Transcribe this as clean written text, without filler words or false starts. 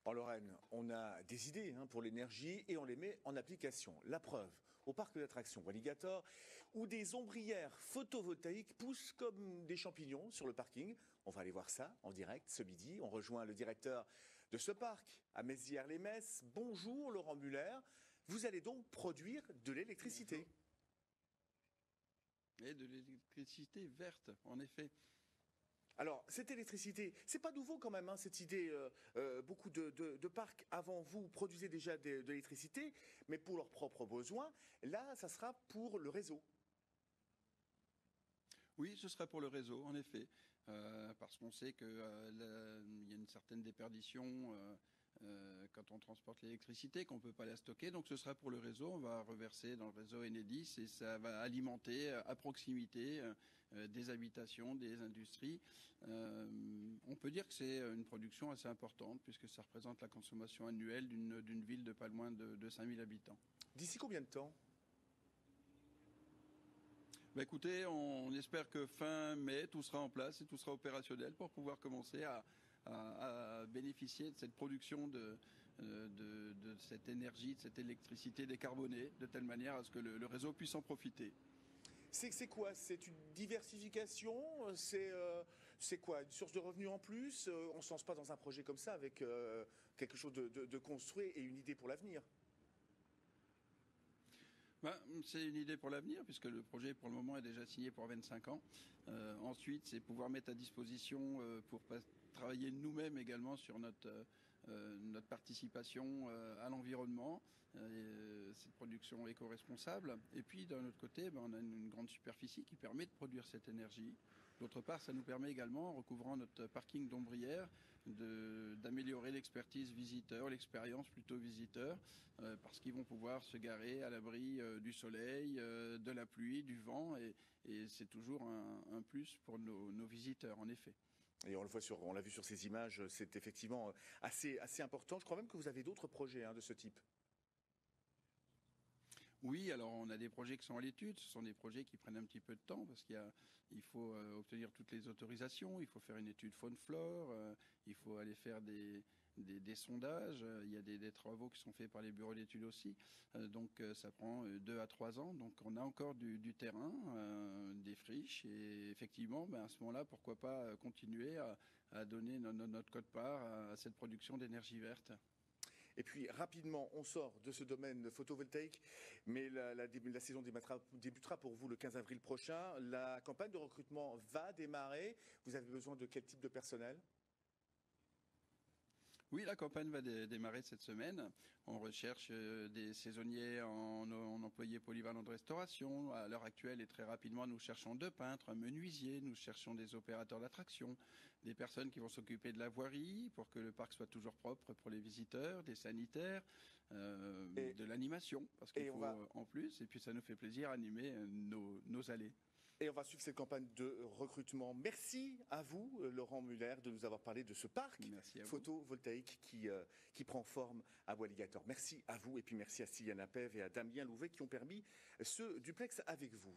En Lorraine, on a des idées pour l'énergie et on les met en application. La preuve, au parc d'attractions Walligator, où des ombrières photovoltaïques poussent comme des champignons sur le parking. On va aller voir ça en direct ce midi. On rejoint le directeur de ce parc à Mézières-les-Messes. Bonjour Laurent Muller. Vous allez donc produire de l'électricité. Et de l'électricité verte, en effet. Alors, cette électricité, c'est pas nouveau quand même, cette idée. Beaucoup de parcs avant vous produisaient déjà de l'électricité, mais pour leurs propres besoins. Là, ça sera pour le réseau. Oui, ce serait pour le réseau, en effet, parce qu'on sait qu'il y a une certaine déperdition quand on transporte l'électricité, qu'on ne peut pas la stocker. Donc ce sera pour le réseau, on va reverser dans le réseau Enedis et ça va alimenter à proximité des habitations, des industries. On peut dire que c'est une production assez importante puisque ça représente la consommation annuelle d'une ville de pas loin de 5000 habitants. D'ici combien de temps ? Bah écoutez, on espère que fin mai, tout sera en place et tout sera opérationnel pour pouvoir commencer à bénéficier de cette production de cette énergie, de cette électricité décarbonée, de telle manière à ce que le réseau puisse en profiter. C'est quoi? C'est une diversification? C'est quoi? Une source de revenus en plus? On ne se lance pas dans un projet comme ça avec quelque chose de construit et une idée pour l'avenir. C'est une idée pour l'avenir, puisque le projet, pour le moment, est déjà signé pour 25 ans. Ensuite, c'est pouvoir mettre à disposition pour travailler nous-mêmes également sur notre participation à l'environnement, cette production éco-responsable. Et puis, d'un autre côté, on a une grande superficie qui permet de produire cette énergie. D'autre part, ça nous permet également, en recouvrant notre parking d'ombrières, d'améliorer l'expertise visiteur, l'expérience plutôt visiteur, parce qu'ils vont pouvoir se garer à l'abri du soleil, de la pluie, du vent, et c'est toujours un plus pour nos visiteurs, en effet. Et on l'a vu sur ces images, c'est effectivement assez important. Je crois même que vous avez d'autres projets de ce type. Oui, alors on a des projets qui sont à l'étude. Ce sont des projets qui prennent un petit peu de temps parce qu'il faut obtenir toutes les autorisations, il faut faire une étude faune-flore, il faut aller faire des sondages. Il y a des travaux qui sont faits par les bureaux d'études aussi. Donc ça prend 2 à 3 ans. Donc on a encore du terrain, des friches. Et effectivement, à ce moment-là, pourquoi pas continuer à donner notre quote-part à cette production d'énergie verte. Et puis rapidement, on sort de ce domaine photovoltaïque, mais la saison débutera pour vous le 15 avril prochain. La campagne de recrutement va démarrer. Vous avez besoin de quel type de personnel ? Oui, la campagne va démarrer cette semaine. On recherche des saisonniers en employés polyvalents de restauration. À l'heure actuelle et très rapidement, nous cherchons 2 peintres, un menuisier, nous cherchons des opérateurs d'attraction, des personnes qui vont s'occuper de la voirie pour que le parc soit toujours propre pour les visiteurs, des sanitaires, de l'animation, parce qu'il faut en plus, et puis ça nous fait plaisir animer nos allées. Et on va suivre cette campagne de recrutement. Merci à vous, Laurent Muller, de nous avoir parlé de ce parc photovoltaïque qui prend forme à Walligator. Merci à vous et puis merci à Sylviane Apev et à Damien Louvet qui ont permis ce duplex avec vous.